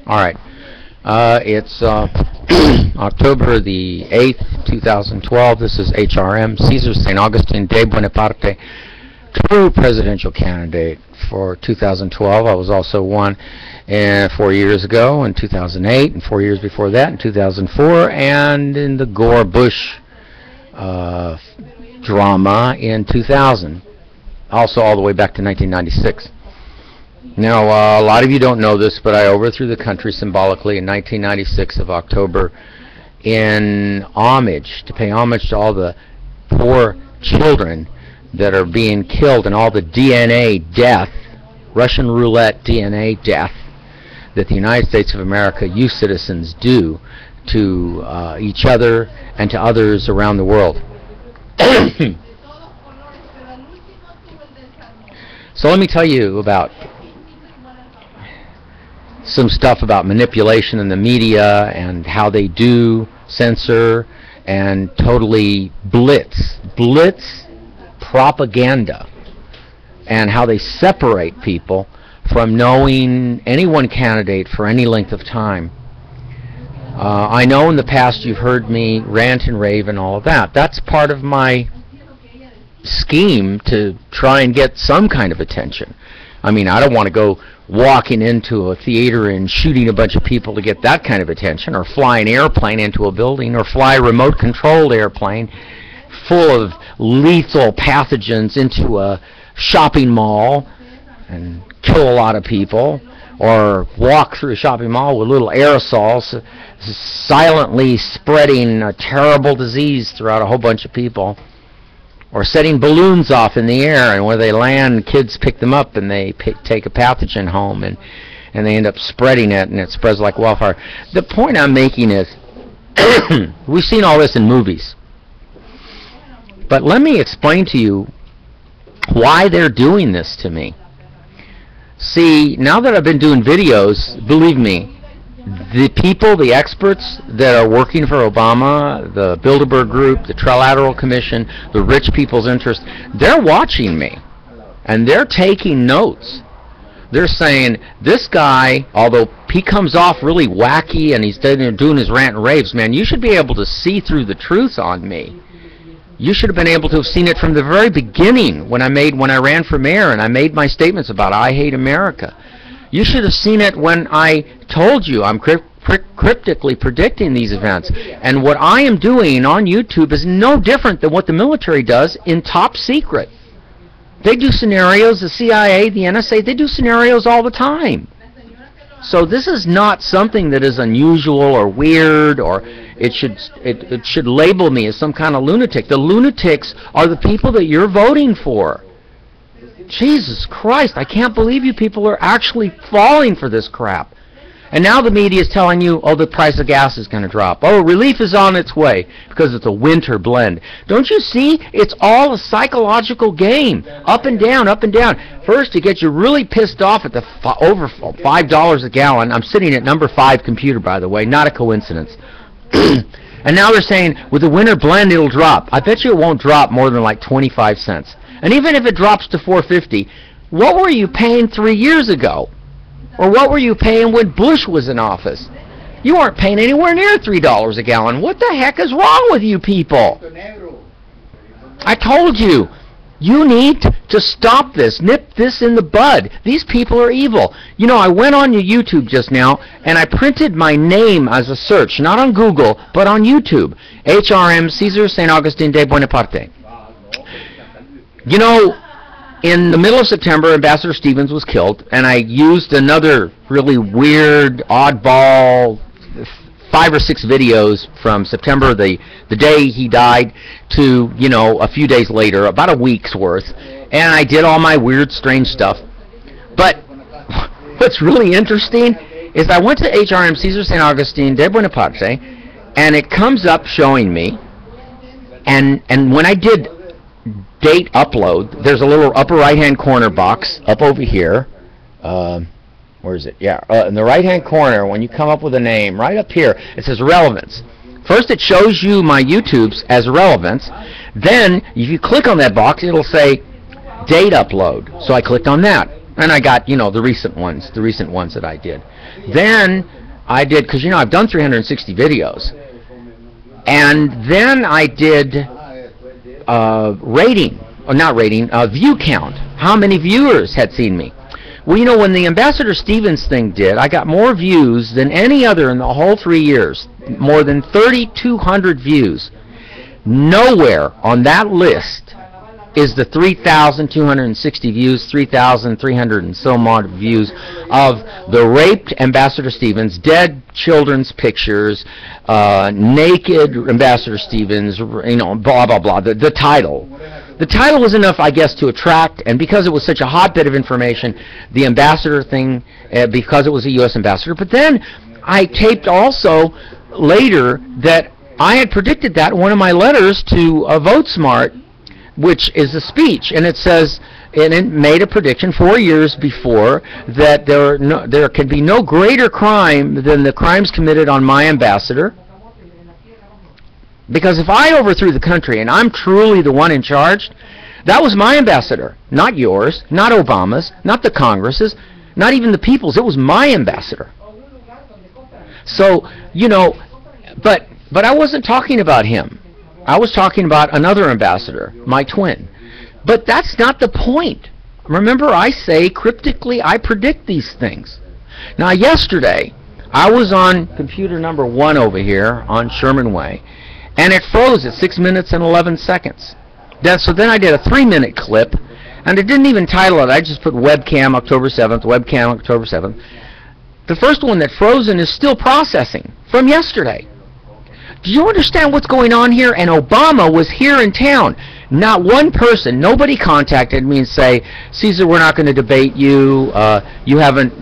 All right. It's October the 8th, 2012. This is HRM, Cesar St. Augustine de Buonaparte, true presidential candidate for 2012. I was also one 4 years ago in 2008, and 4 years before that in 2004, and in the Gore-Bush drama in 2000. Also all the way back to 1996. Now, a lot of you don't know this, but I overthrew the country symbolically in 1996 of October in homage, to pay homage to all the poor children that are being killed and all the DNA death, Russian roulette DNA death, that the United States of America, you citizens, do to each other and to others around the world. So let me tell you about some stuff about manipulation in the media and how they do censor and totally blitz propaganda, and how they separate people from knowing any one candidate for any length of time. I know in the past you've heard me rant and rave and all of that. That's part of my scheme to try and get some kind of attention. I mean, I don't want to go walking into a theater and shooting a bunch of people to get that kind of attention, or fly an airplane into a building, or fly a remote-controlled airplane full of lethal pathogens into a shopping mall and kill a lot of people, or walk through a shopping mall with little aerosols silently spreading a terrible disease throughout a whole bunch of people. Or setting balloons off in the air, and where they land, kids pick them up and they take a pathogen home, and they end up spreading it, and it spreads like wildfire. The point I'm making is, we've seen all this in movies. But let me explain to you why they're doing this to me. See, now that I've been doing videos, believe me, the people, the experts that are working for Obama, the Bilderberg Group, the Trilateral Commission, the rich people's interest, they're watching me, and they're taking notes. They're saying, this guy, although he comes off really wacky and he's doing his rant and raves, man, you should be able to see through the truth on me. You should have been able to have seen it from the very beginning when I ran for mayor and I made my statements about I hate America. You should have seen it when I told you I'm cryptically predicting these events. And what I am doing on YouTube is no different than what the military does in top secret. They do scenarios, the CIA, the NSA, they do scenarios all the time. So this is not something that is unusual or weird, or it should label me as some kind of lunatic. The lunatics are the people that you're voting for. Jesus Christ, I can't believe you people are actually falling for this crap. And now the media is telling you, oh, the price of gas is going to drop. Oh, relief is on its way because it's a winter blend. Don't you see? It's all a psychological game. Up and down, up and down. First, to get you really pissed off at the over $5 a gallon. I'm sitting at number 5 computer, by the way. Not a coincidence. And now they're saying, with the winter blend, it'll drop. I bet you it won't drop more than like 25 cents. And even if it drops to $4.50, what were you paying 3 years ago? Or what were you paying when Bush was in office? You weren't paying anywhere near $3 a gallon. What the heck is wrong with you people? I told you, you need to stop this. Nip this in the bud. These people are evil. You know, I went on your YouTube just now, and I printed my name as a search, not on Google, but on YouTube. HRM, Cesar St. Augustine de Buonaparte. You know, in the middle of September, Ambassador Stevens was killed, and I used another really weird, oddball 5 or 6 videos from September, the day he died, to, you know, a few days later, about a week's worth, and I did all my weird, strange stuff. But what's really interesting is I went to HRM Cesar St. Augustine de Buonaparte, and it comes up showing me, and when I did date upload, there's a little upper right-hand corner box up over here. Where is it? Yeah, in the right-hand corner, when you come up with a name, right up here, it says relevance. First, it shows you my YouTubes as relevance. Then, if you click on that box, it'll say date upload. So I clicked on that. And I got, the recent ones that I did. Then I did, because, I've done 360 videos. And then I did view count. How many viewers had seen me? Well, when the Ambassador Stevens thing did, I got more views than any other in the whole 3 years. More than 3,200 views. Nowhere on that list is the 3,260 views, 3,300 and so on views of the raped Ambassador Stevens, dead children's pictures, naked Ambassador Stevens, blah, blah, blah, the title. The title was enough, I guess, to attract, and because it was such a hotbed of information, the ambassador thing, because it was a U.S. ambassador. But then I taped also later that I had predicted that in one of my letters to VoteSmart, which is a speech, and it says, and it made a prediction 4 years before that there can be no greater crime than the crimes committed on my ambassador. Because if I overthrew the country and I'm truly the one in charge, that was my ambassador, not yours, not Obama's, not the Congress's, not even the people's. It was my ambassador. So, but I wasn't talking about him. I was talking about another ambassador, my twin. But that's not the point. Remember, I say cryptically, I predict these things. Now, yesterday, I was on computer number 1 over here on Sherman Way, and it froze at 6 minutes and 11 seconds. So then I did a 3-minute clip, and I didn't even title it. I just put webcam October 7th, webcam October 7th. The first one that frozen is still processing from yesterday. Do you understand what's going on here? And Obama was here in town. Not one person, nobody contacted me and say, Caesar, we're not going to debate you. You haven't,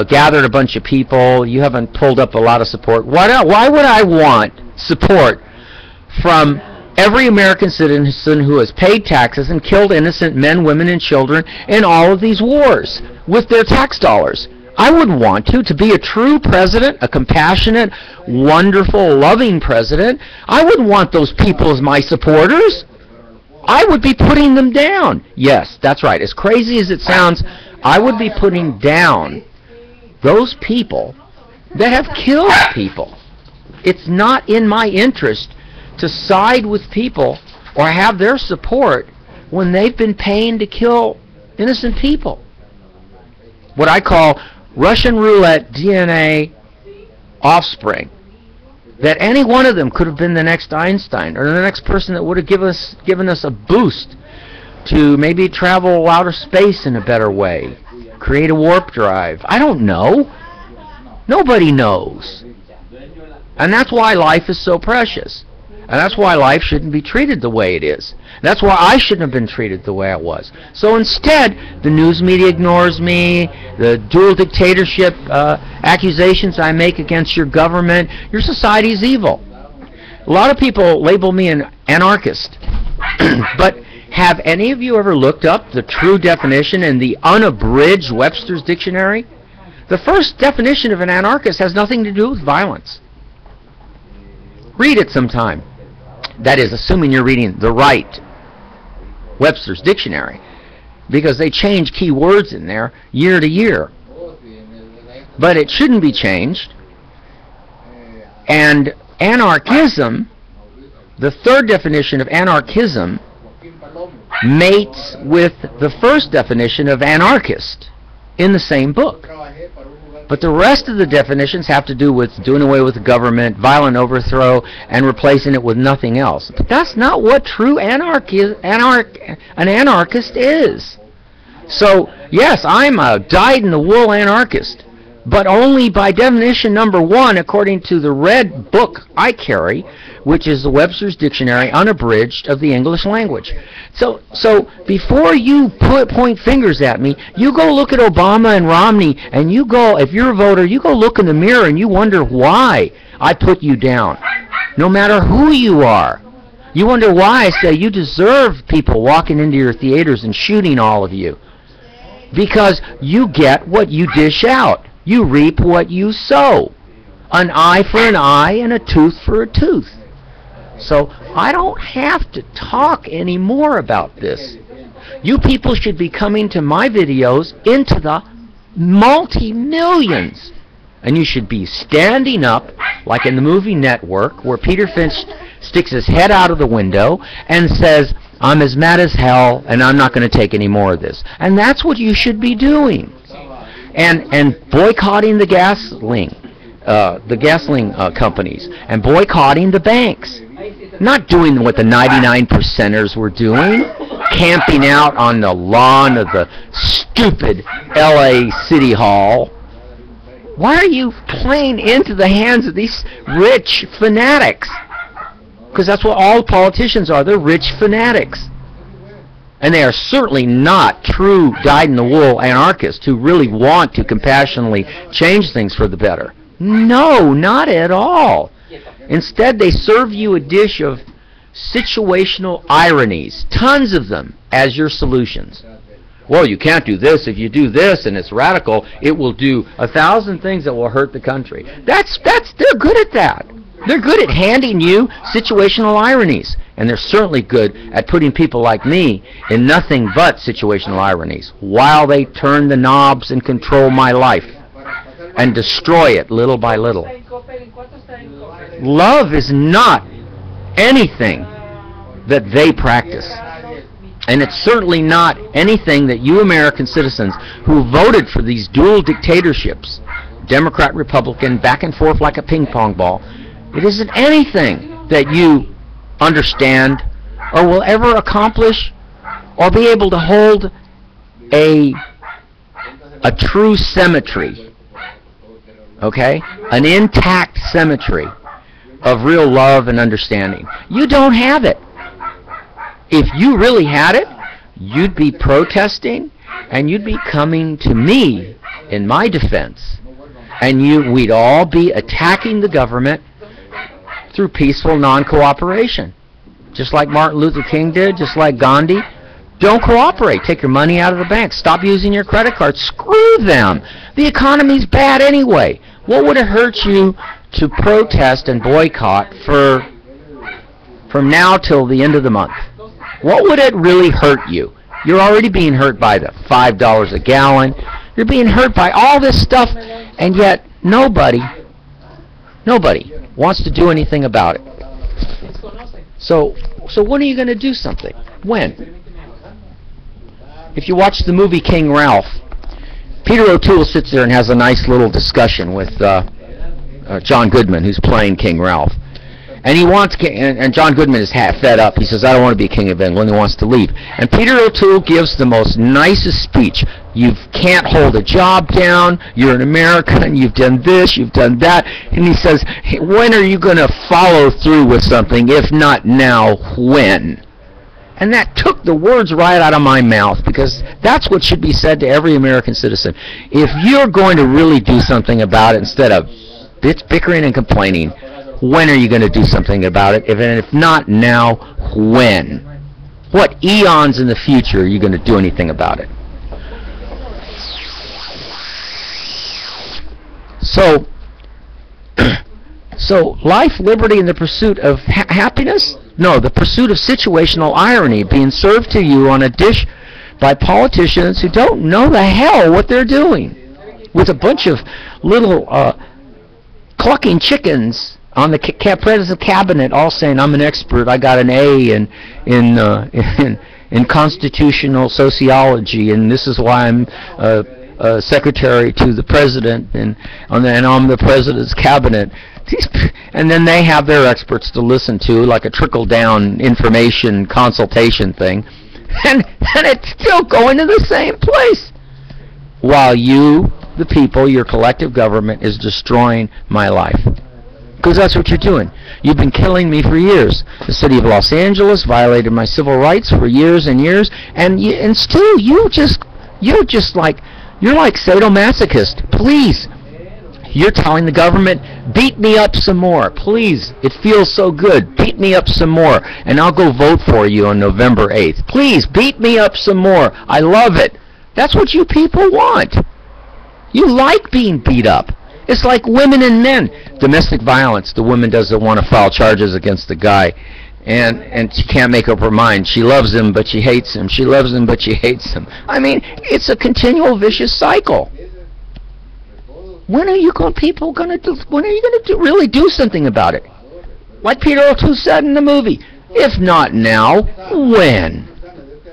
gathered a bunch of people. You haven't pulled up a lot of support. Why would I want support from every American citizen who has paid taxes and killed innocent men, women, and children in all of these wars with their tax dollars? I would want to be a true president, a compassionate, wonderful, loving president. I would want those people as my supporters. I would be putting them down. Yes, that's right. As crazy as it sounds, I would be putting down those people that have killed people. It's not in my interest to side with people or have their support when they've been paying to kill innocent people. What I call Russian roulette DNA offspring. That any one of them could have been the next Einstein or the next person that would have given us a boost to maybe travel outer space in a better way, create a warp drive. I don't know. Nobody knows. And that's why life is so precious. And that's why life shouldn't be treated the way it is. That's why I shouldn't have been treated the way I was. So instead, the news media ignores me, the dual dictatorship accusations I make against your government, your society is evil. A lot of people label me an anarchist. But have any of you ever looked up the true definition in the unabridged Webster's Dictionary? The first definition of an anarchist has nothing to do with violence. Read it sometime. That is, assuming you're reading the right Webster's Dictionary, because they change key words in there year to year. But it shouldn't be changed. And anarchism, the third definition of anarchism, mates with the first definition of anarchist in the same book. But the rest of the definitions have to do with doing away with the government, violent overthrow, and replacing it with nothing else. But that's not what true an anarchist is. So, yes, I'm a dyed-in-the-wool anarchist, but only by definition number 1, according to the red book I carry, which is the Webster's Dictionary, unabridged, of the English language. So before you point fingers at me, you go look at Obama and Romney, and you go, if you're a voter, you go look in the mirror and you wonder why I put you down, no matter who you are. You wonder why I say you deserve people walking into your theaters and shooting all of you. Because you get what you dish out. You reap what you sow. An eye for an eye and a tooth for a tooth. So I don't have to talk anymore about this. You people should be coming to my videos into the multi-millions. And you should be standing up, like in the movie Network, where Peter Finch sticks his head out of the window and says, I'm as mad as hell, and I'm not going to take any more of this. And that's what you should be doing. And boycotting the gasoline companies, and boycotting the banks. Not doing what the 99%ers were doing, camping out on the lawn of the stupid LA City Hall. Why are you playing into the hands of these rich fanatics? Because that's what all politicians are. They're rich fanatics. And they are certainly not true dyed-in-the-wool anarchists who really want to compassionately change things for the better. No, not at all. Instead, they serve you a dish of situational ironies, tons of them, as your solutions. Well, you can't do this. If you do this and it's radical, it will do 1,000 things that will hurt the country. They're good at that. They're good at handing you situational ironies. And they're certainly good at putting people like me in nothing but situational ironies while they turn the knobs and control my life and destroy it little by little. Love is not anything that they practice. And it's certainly not anything that you American citizens who voted for these dual dictatorships, Democrat, Republican, back and forth like a ping pong ball, it isn't anything that you understand or will ever accomplish or be able to hold a true symmetry, okay? An intact symmetry of real love and understanding. You don't have it. If you really had it, you'd be protesting and you'd be coming to me in my defense, and we'd all be attacking the government through peaceful non-cooperation. Just like Martin Luther King did, just like Gandhi. Don't cooperate. Take your money out of the bank. Stop using your credit card. Screw them. The economy's bad anyway. What would it hurt you to protest and boycott from now till the end of the month? What would it really hurt you? You're already being hurt by the $5 a gallon. You're being hurt by all this stuff, and yet nobody wants to do anything about it. So when are you going to do something? When? If you watch the movie King Ralph, Peter O'Toole sits there and has a nice little discussion with John Goodman, who's playing King Ralph. And he wants, and John Goodman is half fed up. He says, I don't want to be king of England. He wants to leave. And Peter O'Toole gives the most nicest speech. You can't hold a job down. You're an American. You've done this. You've done that. And he says, hey, when are you going to follow through with something? If not now, when? And that took the words right out of my mouth, because that's what should be said to every American citizen. If you're going to really do something about it instead of bickering and complaining, when are you going to do something about it? If not now, when? What eons in the future are you going to do anything about it? So life, liberty, and the pursuit of happiness? No, the pursuit of situational irony being served to you on a dish by politicians who don't know the hell what they're doing, with a bunch of little clucking chickens on the president's cabinet, all saying, I'm an expert, I got an A in constitutional sociology, and this is why I'm secretary to the president, and I'm the president's cabinet. And then they have their experts to listen to, like a trickle-down information consultation thing, and it's still going to the same place, while you, the people, your collective government, is destroying my life. Because that's what you're doing. You've been killing me for years. The city of Los Angeles violated my civil rights for years and years, and still you're like sadomasochist. Please, you're telling the government, beat me up some more. Please, it feels so good. Beat me up some more, and I'll go vote for you on November 8th. Please, beat me up some more. I love it. That's what you people want. You like being beat up. It's like women and men. Domestic violence, the woman doesn't want to file charges against the guy, And she can't make up her mind. She loves him, but she hates him. She loves him, but she hates him. I mean, it's a continual vicious cycle. When are you going to really do something about it? Like Peter O'Toole said in the movie, if not now, when?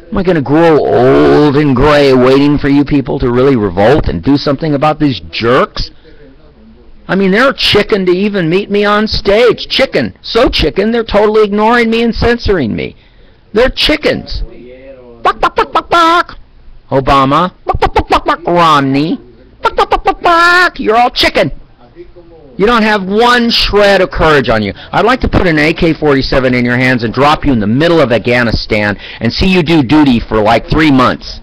Am I going to grow old and gray waiting for you people to really revolt and do something about these jerks? I mean, they're chicken to even meet me on stage. Chicken. So chicken, they're totally ignoring me and censoring me. They're chickens. Buck, buck, buck, buck, buck. Obama. Buck, buck, buck, buck, buck. Romney. Buck, buck, buck, buck, buck. You're all chicken. You don't have one shred of courage on you. I'd like to put an AK-47 in your hands and drop you in the middle of Afghanistan and see you do duty for like 3 months.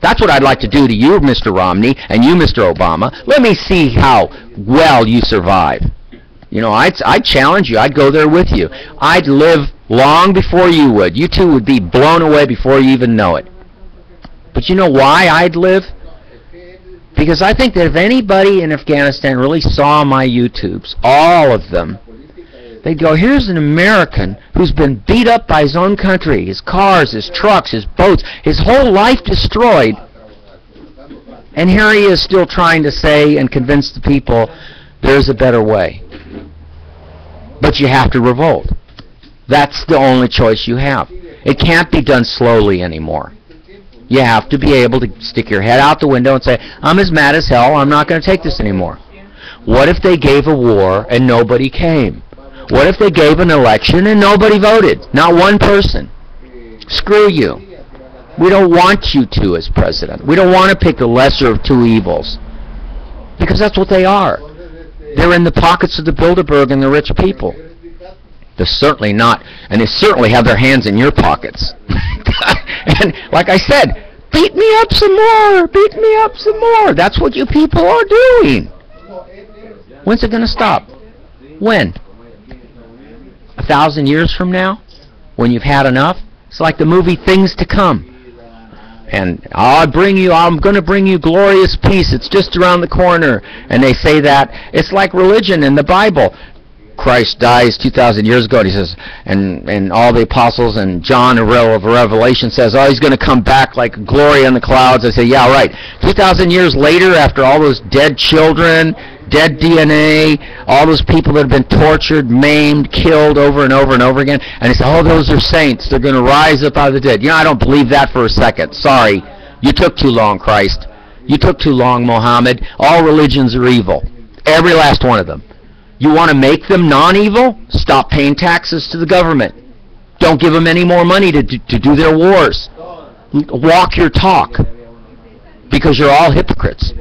That's what I'd like to do to you, Mr. Romney, and you, Mr. Obama. Let me see how well you survive. You know, I'd challenge you. I'd go there with you. I'd live long before you would. You two would be blown away before you even know it. But you know why I'd live? Because I think that if anybody in Afghanistan really saw my YouTubes, all of them, they'd go, here's an American who's been beat up by his own country, his cars, his trucks, his boats, his whole life destroyed. And here he is still trying to say and convince the people there's a better way. But you have to revolt. That's the only choice you have. It can't be done slowly anymore. You have to be able to stick your head out the window and say, I'm as mad as hell, I'm not going to take this anymore. What if they gave a war and nobody came? What if they gave an election and nobody voted? Not one person. Screw you. We don't want you to as president. We don't want to pick the lesser of two evils. Because that's what they are. They're in the pockets of the Bilderberg and the rich people. They're certainly not, and they certainly have their hands in your pockets. And like I said, beat me up some more, beat me up some more. That's what you people are doing. When's it going to stop? When? 1,000 years from now? When you've had enough? It's like the movie Things to Come. And I'm going to bring you glorious peace. It's just around the corner. And they say that. It's like religion in the Bible. Christ dies 2,000 years ago, and he says, and all the apostles and John of Revelation says, oh, he's going to come back like glory on the clouds. I say, yeah, right. 2,000 years later, after all those dead children, dead DNA, all those people that have been tortured, maimed, killed over and over and over again, and he said, oh, those are saints. They're going to rise up out of the dead. You know, I don't believe that for a second. Sorry. You took too long, Christ. You took too long, Mohammed. All religions are evil. Every last one of them. You want to make them non-evil? Stop paying taxes to the government. Don't give them any more money to do their wars. Walk your talk. Because you're all hypocrites.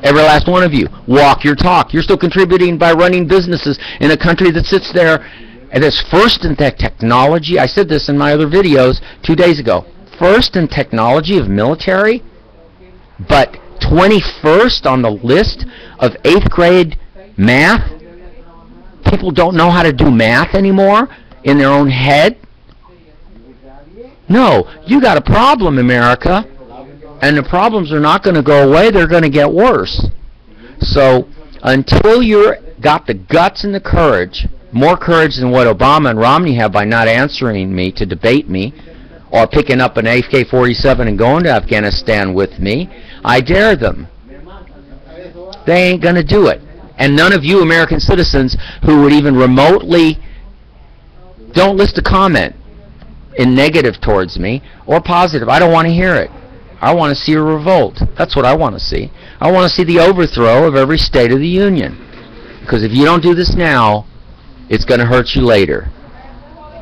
Every last one of you. Walk your talk. You're still contributing by running businesses in a country that sits there and is first in technology. I said this in my other videos 2 days ago. First in technology of military, but 21st on the list of 8th grade math. People don't know how to do math anymore in their own head. No, you got a problem, America. And the problems are not going to go away. They're going to get worse. So until you're got the guts and the courage, more courage than what Obama and Romney have by not answering me to debate me, or picking up an AK-47 and going to Afghanistan with me, I dare them. They ain't going to do it. And none of you American citizens who would even remotely, don't list a comment in negative towards me or positive. I don't want to hear it. I want to see a revolt. That's what I want to see. I want to see the overthrow of every state of the union. Because if you don't do this now, it's going to hurt you later.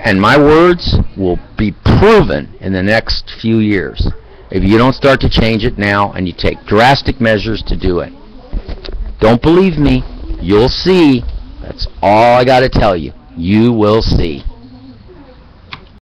And my words will be proven in the next few years if you don't start to change it now and you take drastic measures to do it. Don't believe me. You'll see. That's all I got to tell you. You will see.